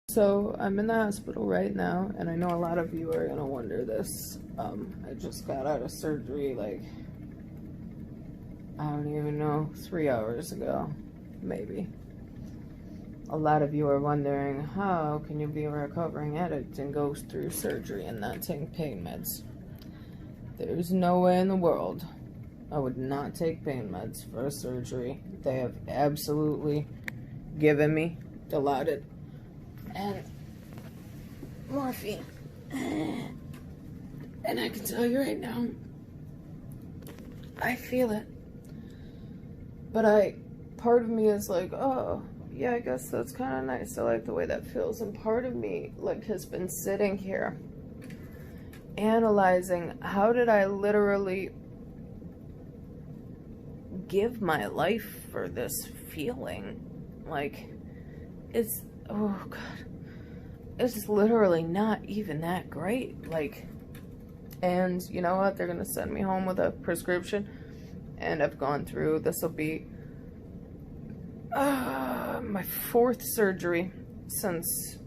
So I'm in the hospital right now, and I know a lot of you are gonna wonder this. I just got out of surgery like, I don't even know, 3 hours ago, maybe. A lot of you are wondering, how can you be a recovering addict and go through surgery and not take pain meds? There's no way in the world I would not take pain meds for a surgery. They have absolutely given me Dilaudid and morphine. And I can tell you right now, I feel it. But part of me is like, oh, yeah, I guess that's kind of nice. I like the way that feels. And part of me, like, has been sitting here analyzing, how did I literally give my life for this feeling? Like, it's, oh God, it's literally not even that great. Like, and you know what? They're going to send me home with a prescription. And I've gone through, this will be my 4th surgery since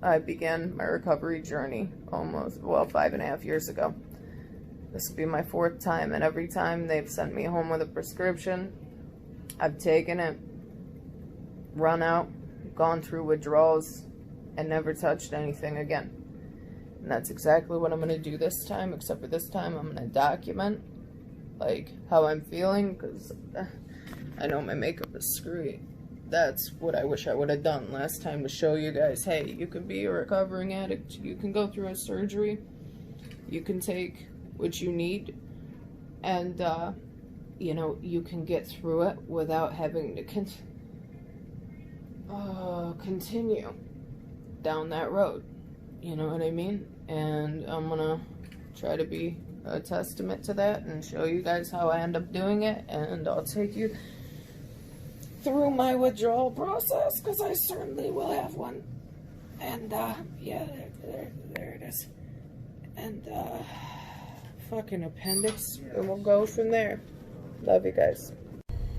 I began my recovery journey almost, well, 5.5 years ago. This will be my 4th time, and every time they've sent me home with a prescription, I've taken it, run out, gone through withdrawals, and never touched anything again. And that's exactly what I'm going to do this time, except for this time I'm going to document, like, how I'm feeling, because I know my makeup is screwy. That's what I wish I would have done last time, to show you guys, hey, you can be a recovering addict, you can go through a surgery, you can take what you need, and, you know, you can get through it without having to continue down that road. You know what I mean? And I'm gonna try to be a testament to that and show you guys how I end up doing it, and I'll take you through my withdrawal process, because I certainly will have one. And yeah, there it is. And fucking appendix, and we'll go from there. Love you guys.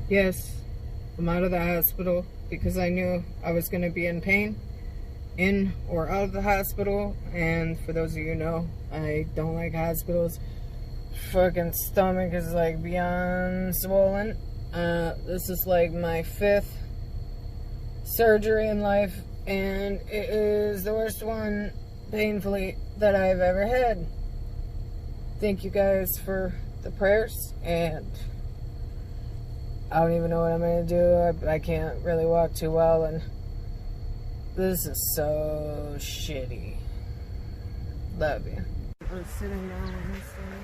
Yes, I'm out of the hospital because I knew I was going to be in pain, in or out of the hospital. And for those of you who know, I don't like hospitals. Fucking stomach is like beyond swollen. This is like my 5th surgery in life, and it is the worst one, painfully, that I've ever had. Thank you guys for the prayers, and I don't even know what I'm gonna do. I can't really walk too well, and this is so shitty. Love you. I'm sitting down on this thing.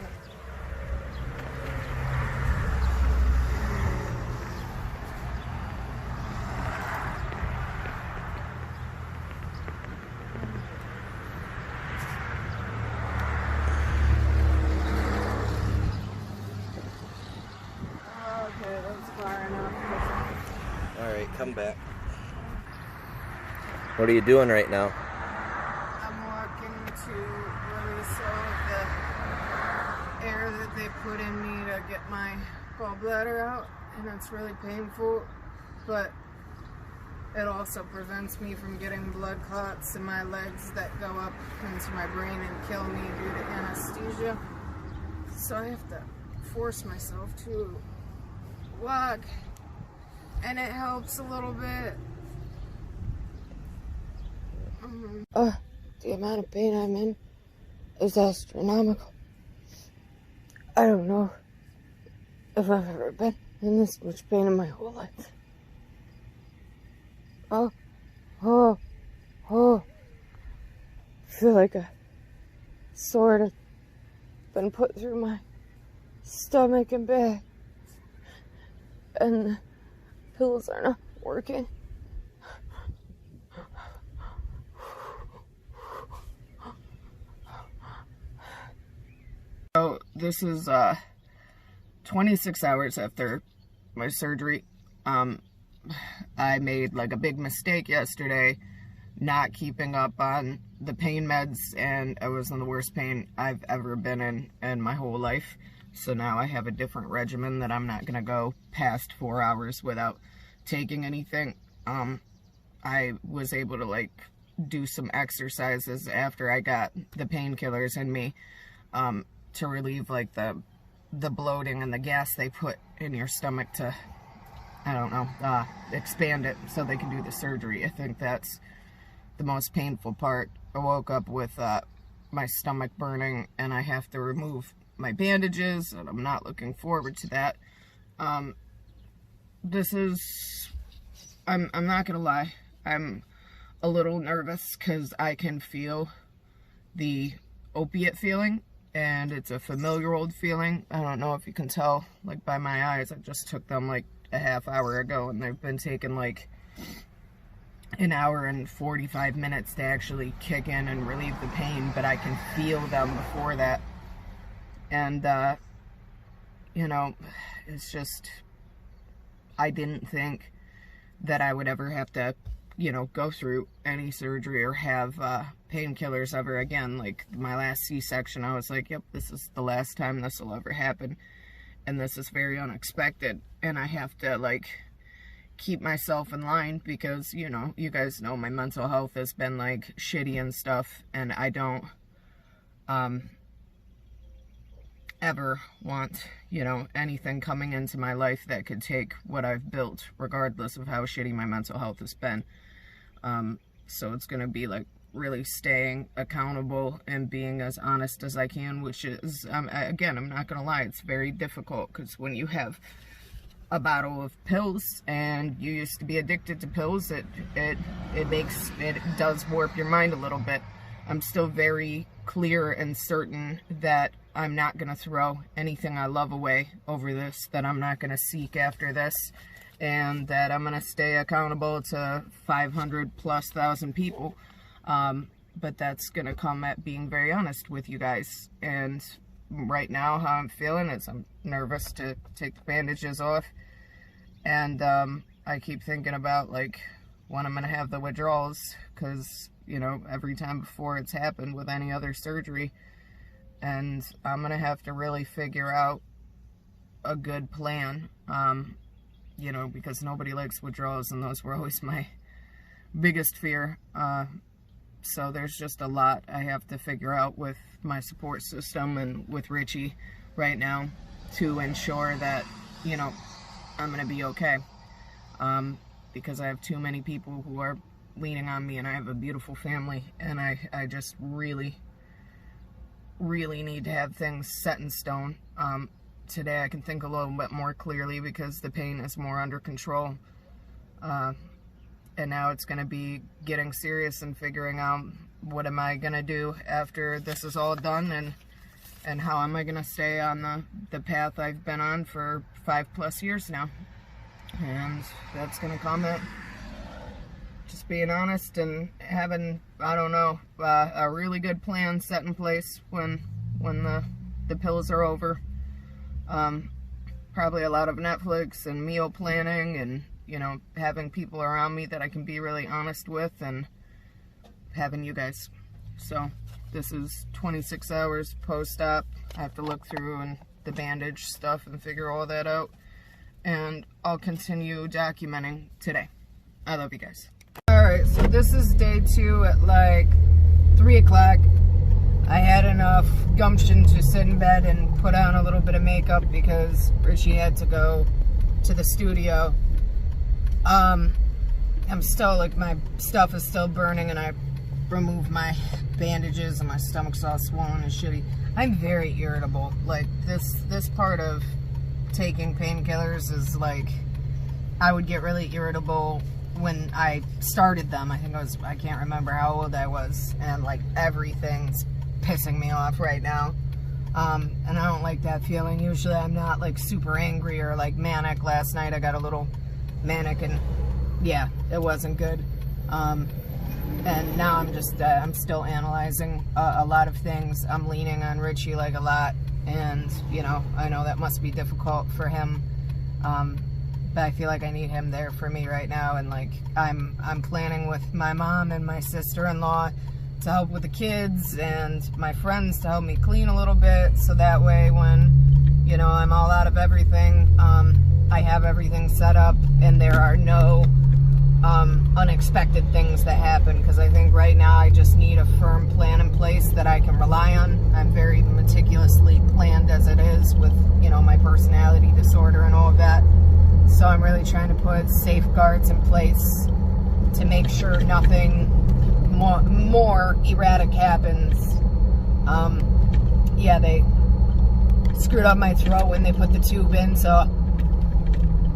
Alright, come back. What are you doing right now? I'm walking to release all of the air that they put in me to get my gallbladder out, and it's really painful, but it also prevents me from getting blood clots in my legs that go up into my brain and kill me due to anesthesia. So I have to force myself to walk, and it helps a little bit. Oh, the amount of pain I'm in is astronomical. I don't know if I've ever been in this much pain in my whole life. Oh. I feel like a sword has been put through my stomach and back, and the pills are not working. So this is 26 hours after my surgery. I made like a big mistake yesterday, not keeping up on the pain meds, and I was in the worst pain I've ever been in my whole life. So now I have a different regimen that I'm not gonna go past 4 hours without taking anything. I was able to like do some exercises after I got the painkillers in me, to relieve like the bloating and the gas they put in your stomach to, I don't know, expand it so they can do the surgery. I think that's the most painful part. I woke up with my stomach burning, and I have to remove my bandages, and I'm not looking forward to that. This is, I'm not gonna lie, I'm a little nervous because I can feel the opiate feeling, and it's a familiar old feeling. I don't know if you can tell, like, by my eyes. I just took them like a half hour ago, and they've been taking like an hour and 45 minutes to actually kick in and relieve the pain, but I can feel them before that. And you know, it's just, I didn't think that I would ever have to, you know, go through any surgery or have painkillers ever again. Like my last C-section, I was like, yep, this is the last time this will ever happen, and this is very unexpected, and I have to like keep myself in line because, you know, you guys know my mental health has been like shitty and stuff, and I don't ever want, you know, anything coming into my life that could take what I've built, regardless of how shitty my mental health has been. So it's gonna be like really staying accountable and being as honest as I can, which is, again, I'm not gonna lie, it's very difficult, because when you have a bottle of pills and you used to be addicted to pills, it does warp your mind a little bit. I'm still very clear and certain that I'm not gonna throw anything I love away over this, that I'm not gonna seek after this, and that I'm gonna stay accountable to 500,000+ people. But that's gonna come at being very honest with you guys. And right now, how I'm feeling is I'm nervous to take the bandages off, and I keep thinking about like when I'm gonna have the withdrawals, because, you know, every time before it's happened with any other surgery, and I'm gonna have to really figure out a good plan, you know, because nobody likes withdrawals, and those were always my biggest fear. So there's just a lot I have to figure out with my support system and with Richie right now to ensure that, you know, I'm gonna be okay, because I have too many people who are leaning on me, and I have a beautiful family, and I just really need to have things set in stone. Today I can think a little bit more clearly because the pain is more under control, and now it's going to be getting serious and figuring out what am I going to do after this is all done, and how am I going to stay on the path I've been on for 5+ years now. And that's going to come at just being honest and having, I don't know, a really good plan set in place when the pills are over. Probably a lot of Netflix and meal planning, and, you know, having people around me that I can be really honest with, and having you guys. So this is 26 hours post-op. I have to look through and the bandage stuff and figure all that out, and I'll continue documenting today. I love you guys. Alright, so this is day 2 at like 3 o'clock. I had enough gumption to sit in bed and put on a little bit of makeup because Richie had to go to the studio. I'm still, like, my stuff is still burning, and I removed my bandages and my stomach's all swollen and shitty. I'm very irritable. Like, this part of taking painkillers is like, I would get really irritable when I started them. I think I can't remember how old I was, and like everything's pissing me off right now. And I don't like that feeling. Usually I'm not like super angry or like manic. Last night I got a little manic, and yeah, it wasn't good. And now I'm just, I'm still analyzing a lot of things. I'm leaning on Richie like a lot, and you know, I know that must be difficult for him. But I feel like I need him there for me right now, and like I'm planning with my mom and my sister-in-law to help with the kids, and my friends to help me clean a little bit, so that way when, you know, I'm all out of everything, I have everything set up and there are no unexpected things that happen, because I think right now I just need a firm plan in place that I can rely on. I'm very meticulously planned as it is with, you know, my personality disorder and all of that. So I'm really trying to put safeguards in place to make sure nothing more erratic happens. Yeah, they screwed up my throat when they put the tube in, so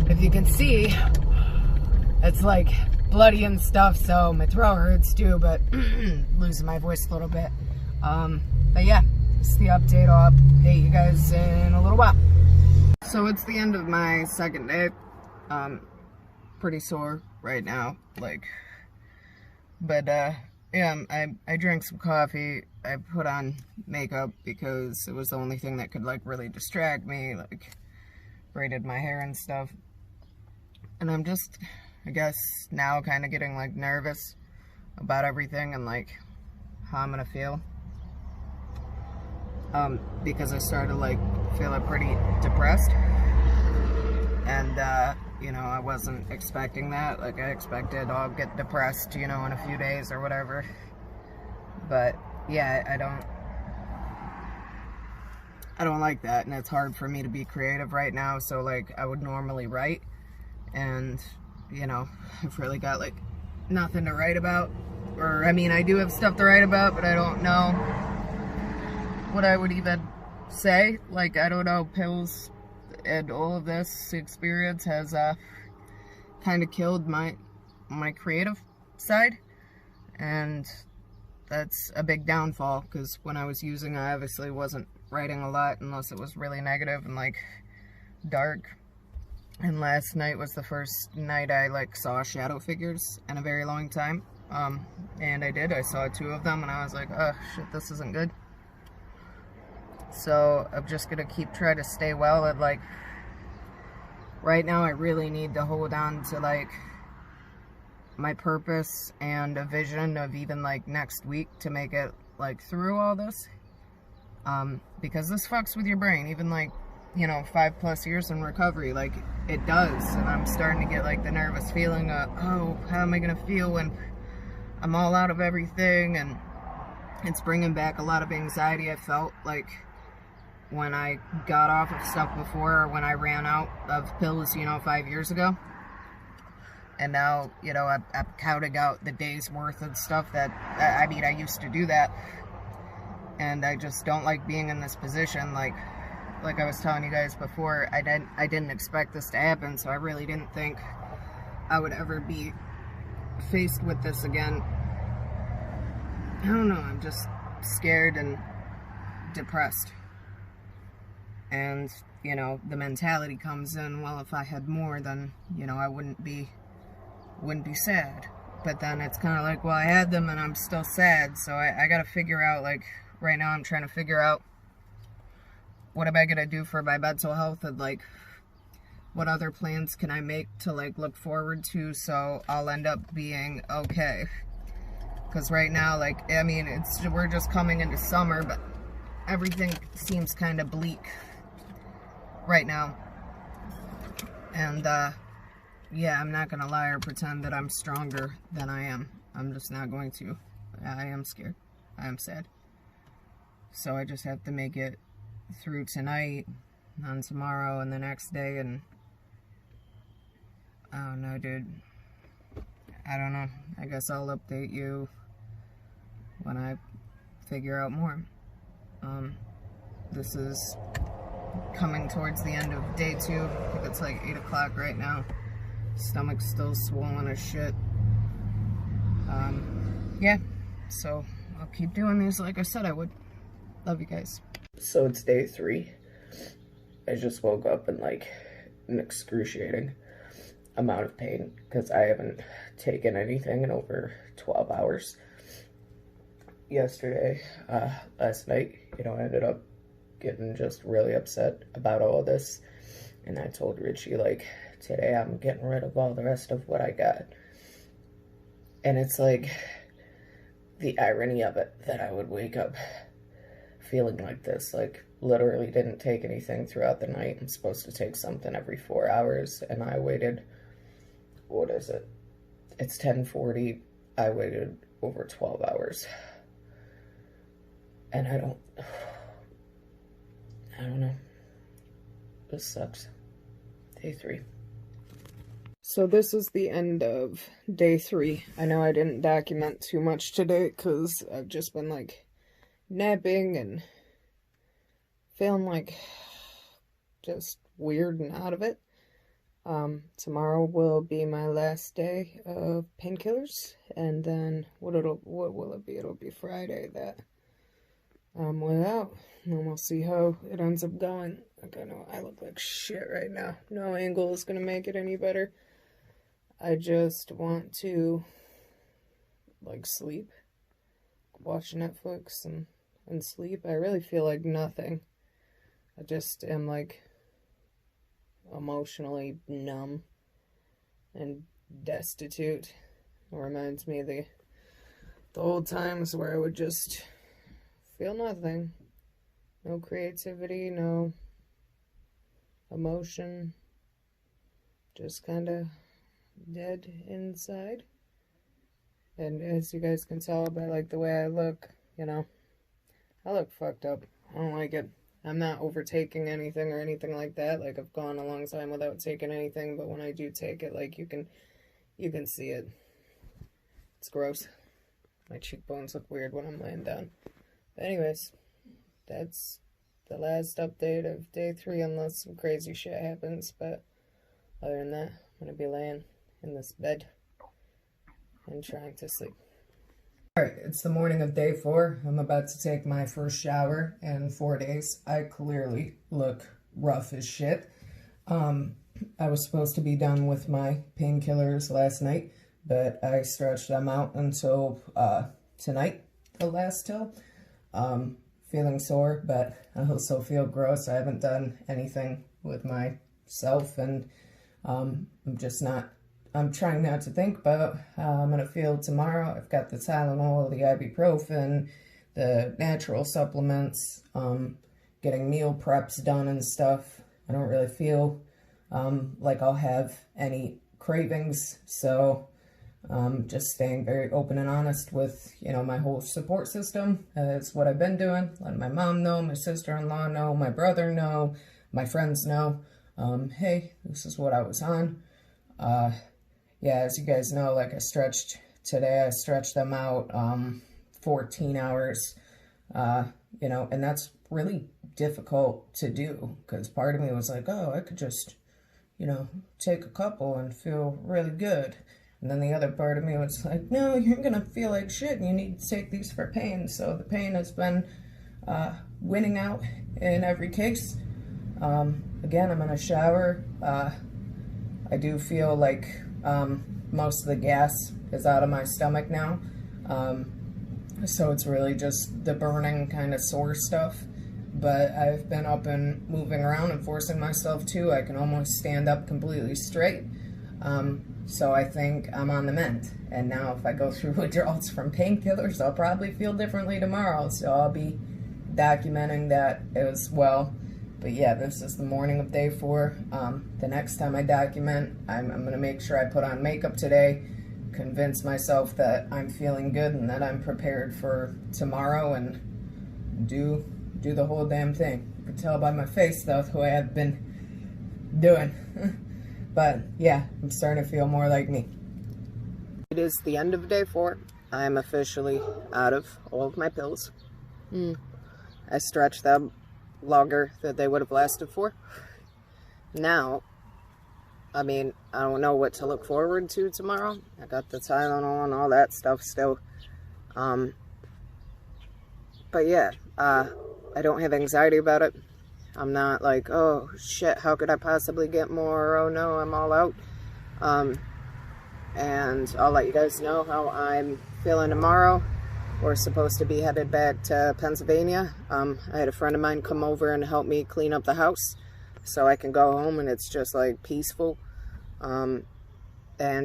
if you can see, it's like bloody and stuff, so my throat hurts too, but losing my voice a little bit. But yeah, it's the update. I'll update you guys in a little while. So it's the end of my second day. Pretty sore right now, like, but yeah, I drank some coffee. I put on makeup because it was the only thing that could like really distract me, like braided my hair and stuff. And I'm just, I guess, now kind of getting like nervous about everything and like how I'm gonna feel. Because I started like feeling pretty depressed. And you know, I wasn't expecting that. Like, I expected I'll get depressed, you know, in a few days or whatever. But yeah, I don't like that, and it's hard for me to be creative right now. So like, I would normally write, and you know, I've really got like nothing to write about. Or I mean, I do have stuff to write about, but I don't know what I would even say. Like, I don't know, pills and all of this experience has kind of killed my creative side, and that's a big downfall, because when I was using it, I obviously wasn't writing a lot unless it was really negative and like dark. And last night was the first night I like saw shadow figures in a very long time. And I saw 2 of them, and I was like, oh shit, this isn't good. So I'm just gonna keep trying to stay well. And like, right now I really need to hold on to like my purpose and a vision of even like next week to make it like through all this. Because this fucks with your brain, even like, you know, 5+ years in recovery, like it does. And I'm starting to get like the nervous feeling of, oh, how am I gonna feel when I'm all out of everything? And it's bringing back a lot of anxiety I felt like when I got off of stuff before, or when I ran out of pills, you know, 5 years ago. And now, you know, I'm counting out the days worth of stuff that, I mean, I used to do that. And I just don't like being in this position. Like I was telling you guys before, I didn't expect this to happen, so I really didn't think I would ever be faced with this again. I don't know, I'm just scared and depressed. And, you know, the mentality comes in, well, if I had more, then, you know, I wouldn't be sad. But then it's kind of like, well, I had them and I'm still sad. So I gotta figure out, like, right now I'm trying to figure out what am I gonna do for my mental health, and like, what other plans can I make to like look forward to so I'll end up being okay. Because right now, like, I mean, we're just coming into summer, but everything seems kind of bleak right now. And yeah, I'm not gonna lie or pretend that I'm stronger than I am. I'm just not going to. I am scared. I am sad. So I just have to make it through tonight, on tomorrow, and the next day. And I don't know, dude. I don't know. I guess I'll update you when I figure out more. This is coming towards the end of day 2. I think it's like 8 o'clock right now. Stomach's still swollen as shit. Yeah, so I'll keep doing these like I said I would. Love you guys. So it's day 3. I just woke up in like an excruciating amount of pain because I haven't taken anything in over 12 hours. Yesterday, last night, you know, I ended up getting just really upset about all of this. And I told Richie, like, today I'm getting rid of all the rest of what I got. And it's like the irony of it that I would wake up feeling like this. Like, literally didn't take anything throughout the night. I'm supposed to take something every 4 hours. And I waited, what is it, It's 10:40. I waited over 12 hours. And I don't know. This sucks. Day 3. So this is the end of day 3. I know I didn't document too much today because I've just been like napping and feeling like just weird and out of it. Tomorrow will be my last day of painkillers, and then what will it be? It'll be Friday that I'm without, and we'll see how it ends up going. Like, I know I look like shit right now. No angle is gonna make it any better. I just want to like sleep, watch Netflix and sleep. I really feel like nothing. I just am like emotionally numb and destitute. It reminds me of the old times where I would just feel nothing. No creativity, no emotion. Just kind of dead inside. And as you guys can tell by like the way I look, you know, I look fucked up. I don't like it. I'm not overtaking anything or anything like that. Like, I've gone a long time without taking anything, but when I do take it, like, you can see it. It's gross. My cheekbones look weird when I'm laying down. But anyways, that's the last update of day 3, unless some crazy shit happens. But other than that, I'm gonna be laying in this bed and trying to sleep. Alright, it's the morning of day 4. I'm about to take my first shower in 4 days. I clearly look rough as shit. I was supposed to be done with my painkillers last night, but I stretched them out until tonight, the last till. Feeling sore, but I also feel gross. I haven't done anything with myself, and I'm trying not to think about how I'm going to feel tomorrow. I've got the Tylenol, the ibuprofen, the natural supplements, getting meal preps done and stuff. I don't really feel like I'll have any cravings, so just staying very open and honest with, you know, my whole support system. It's what I've been doing, letting my mom know, my sister-in-law know, my brother know, my friends know, hey, this is what I was on. Yeah, as you guys know, like I stretched them out 14 hours, you know, and that's really difficult to do because part of me was like, oh, I could just, you know, take a couple and feel really good. And then the other part of me was like, no, you're going to feel like shit and you need to take these for pain. So the pain has been winning out in every case. Again, I'm in a shower. I do feel like most of the gas is out of my stomach now. So it's really just the burning kind of sore stuff. But I've been up and moving around and forcing myself to. I can almost stand up completely straight. So I think I'm on the mend. And now if I go through withdrawals from painkillers, I'll probably feel differently tomorrow. So I'll be documenting that as well. But yeah, this is the morning of day 4. The next time I document, I'm going to make sure I put on makeup today, convince myself that I'm feeling good and that I'm prepared for tomorrow, and do the whole damn thing. You can tell by my face, though, the way I've been doing. But yeah, I'm starting to feel more like me. It is the end of day 4. I'm officially out of all of my pills. I stretched them longer than they would have lasted for. Now, I mean, I don't know what to look forward to tomorrow. I got the Tylenol and all that stuff still. But yeah, I don't have anxiety about it. I'm not like, oh shit, how could I possibly get more? Oh no, I'm all out. And I'll let you guys know how I'm feeling tomorrow. We're supposed to be headed back to Pennsylvania. I had a friend of mine come over and help me clean up the house so I can go home and it's just like peaceful. And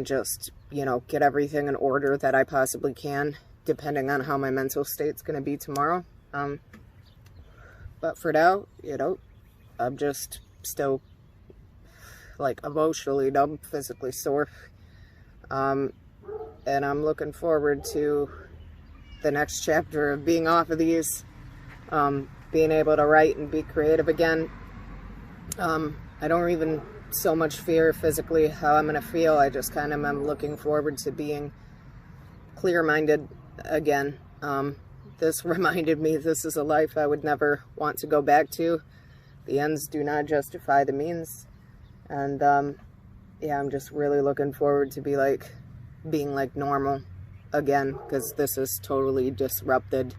just, you know, get everything in order that I possibly can, depending on how my mental state's going to be tomorrow. But for now, you know, I'm just still like emotionally numb, physically sore. and I'm looking forward to the next chapter of being off of these, being able to write and be creative again. I don't even so much fear physically how I'm gonna feel. I just kind of am looking forward to being clear-minded again. This reminded me this is a life I would never want to go back to. The ends do not justify the means. And yeah, I'm just really looking forward to being like normal again, because this has totally disrupted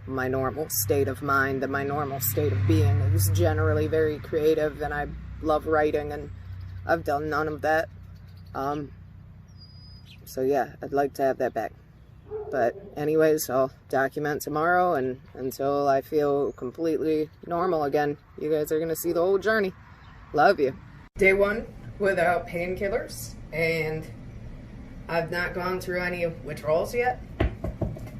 my normal state of mind and my normal state of being. It was generally very creative, and I love writing, and I've done none of that. So yeah, I'd like to have that back. But anyways, I'll document tomorrow, and until I feel completely normal again, you guys are gonna see the whole journey. Love you. Day 1 without painkillers, and I've not gone through any withdrawals yet.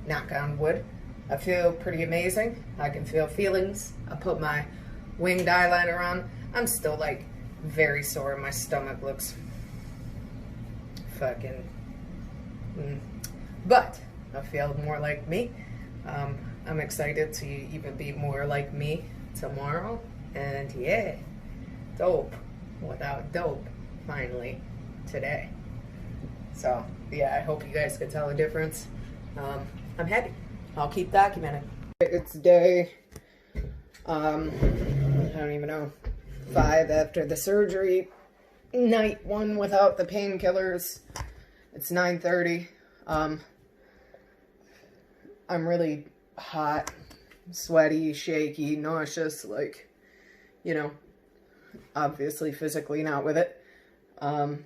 Knock on wood. I feel pretty amazing. I can feel feelings. I put my winged eyeliner on. I'm still like very sore. My stomach looks fucking... But I feel more like me. I'm excited to even be more like me tomorrow. And yeah, dope without dope finally today. So yeah, I hope you guys can tell the difference. I'm happy. I'll keep documenting. It's day, I don't even know, 5 after the surgery. Night 1 without the painkillers. It's 9:30. I'm really hot, sweaty, shaky, nauseous, like, you know, obviously physically not with it. I'm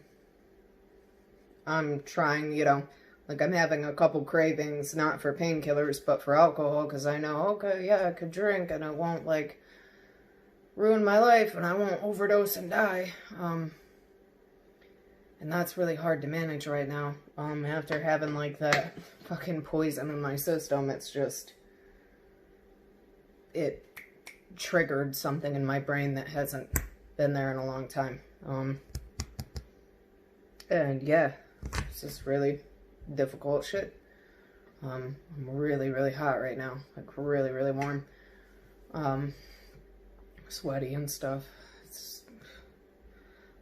trying, you know, like I'm having a couple cravings, not for painkillers, but for alcohol, because I know, okay, yeah, I could drink and it won't, like, ruin my life and I won't overdose and die. And that's really hard to manage right now. After having, like, that fucking poison in my system, it's just, it triggered something in my brain that hasn't been there in a long time. And yeah, it's just really difficult shit. I'm really, really hot right now. Like, really, really warm. Sweaty and stuff.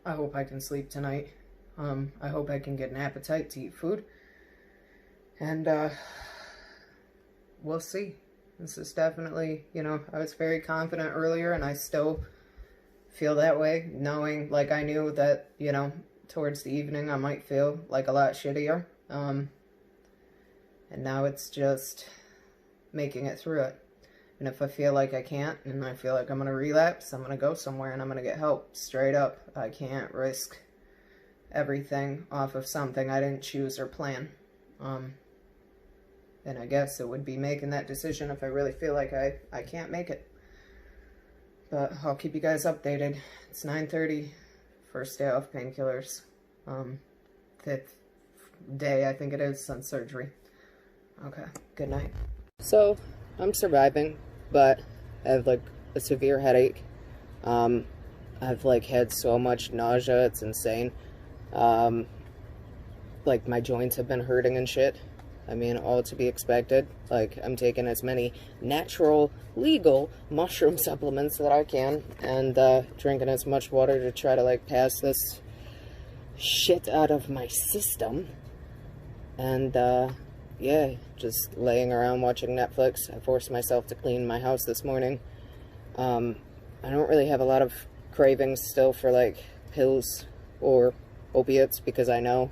I hope I can sleep tonight. I hope I can get an appetite to eat food. And, we'll see. This is definitely, you know, I was very confident earlier, and I still feel that way, knowing, like, I knew that, you know, towards the evening I might feel, like, a lot shittier. And now it's just making it through it. And if I feel like I can't, and I feel like I'm going to relapse, I'm going to go somewhere and I'm going to get help. Straight up. I can't risk everything off of something I didn't choose or plan. And I guess it would be making that decision if I really feel like I can't make it. But I'll keep you guys updated. It's 9:30, first day off painkillers. 5th day, I think it is, since surgery. Okay, good night. So, I'm surviving, but I have, like, a severe headache. I've, like, had so much nausea, it's insane. Like, my joints have been hurting and shit. I mean, all to be expected. Like, I'm taking as many natural, legal mushroom supplements that I can, and drinking as much water to try to, like, pass this shit out of my system. And, yeah, just laying around watching Netflix. I forced myself to clean my house this morning. I don't really have a lot of cravings still for, like, pills or opiates, because I know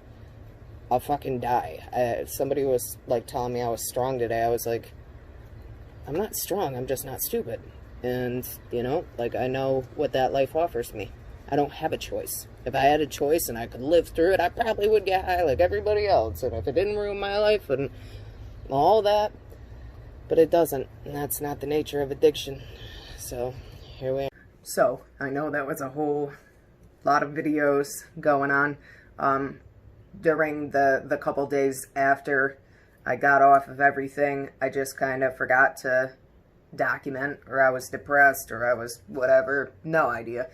I'll fucking die. If somebody was, like, telling me I was strong today, I was like, I'm not strong, I'm just not stupid. And, you know, like, I know what that life offers me. I don't have a choice. If I had a choice and I could live through it, I probably would get high like everybody else. And if it didn't ruin my life and all that, but it doesn't. And that's not the nature of addiction. So, here we are. So, I know that was a whole lot of videos going on. During the couple days after I got off of everything, I just kind of forgot to document, or I was depressed, or I was whatever, no idea.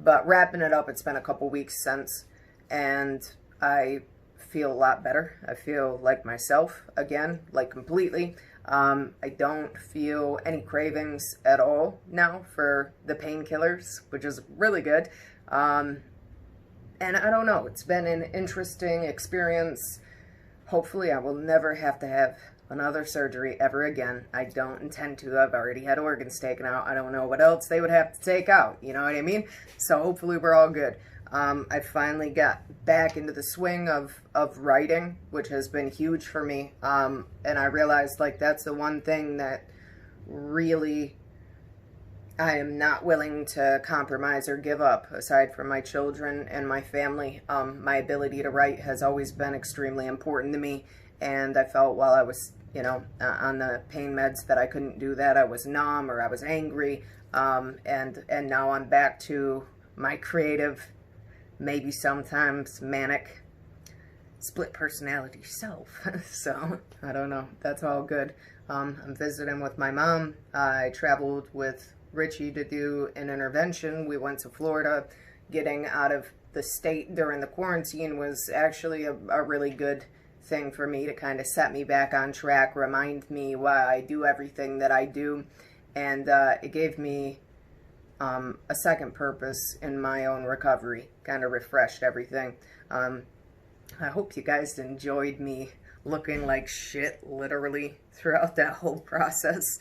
But wrapping it up, it's been a couple weeks since, and I feel a lot better. I feel like myself again, like completely. I don't feel any cravings at all now for the painkillers, which is really good. And I don't know, it's been an interesting experience. Hopefully I will never have to have another surgery ever again. I don't intend to. I've already had organs taken out. I don't know what else they would have to take out, you know what I mean? So hopefully we're all good. I finally got back into the swing of writing, which has been huge for me. And I realized, like, that's the one thing that really I am not willing to compromise or give up, aside from my children and my family. My ability to write has always been extremely important to me, and I felt while I was, you know, on the pain meds that I couldn't do that. I was numb or I was angry, and now I'm back to my creative, maybe sometimes manic, split personality self. So, I don't know. That's all good. I'm visiting with my mom. I traveled with Richie to do an intervention. We went to Florida. Getting out of the state during the quarantine was actually a really good thing for me to kind of set me back on track, remind me why I do everything that I do, and it gave me a second purpose in my own recovery, kind of refreshed everything. I hope you guys enjoyed me looking like shit literally throughout that whole process.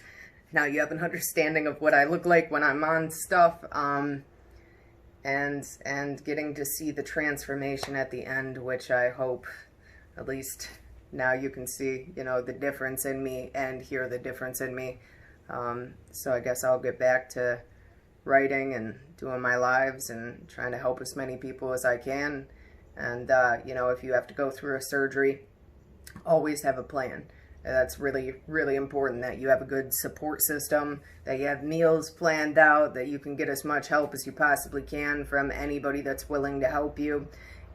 Now you have an understanding of what I look like when I'm on stuff, and getting to see the transformation at the end, which I hope at least now you can see, you know, the difference in me and hear the difference in me. So I guess I'll get back to writing and doing my lives and trying to help as many people as I can. And, you know, if you have to go through a surgery, always have a plan. That's really, really important, that you have a good support system, that you have meals planned out, that you can get as much help as you possibly can from anybody that's willing to help you,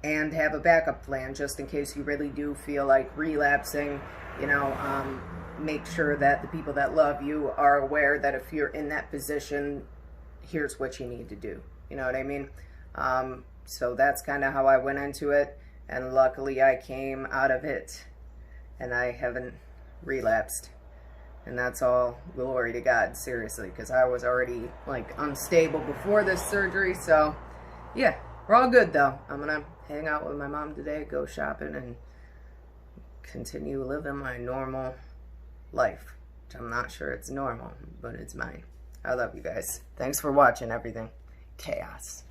and have a backup plan just in case you really do feel like relapsing. You know, make sure that the people that love you are aware that if you're in that position, here's what you need to do. You know what I mean? So that's kind of how I went into it, and luckily I came out of it and I haven't relapsed, and that's all glory to God, seriously, because I was already like unstable before this surgery. So yeah, we're all good though. I'm gonna hang out with my mom today, go shopping, and continue living my normal life, which I'm not sure it's normal, but it's mine. I love you guys. Thanks for watching everything. Chaos.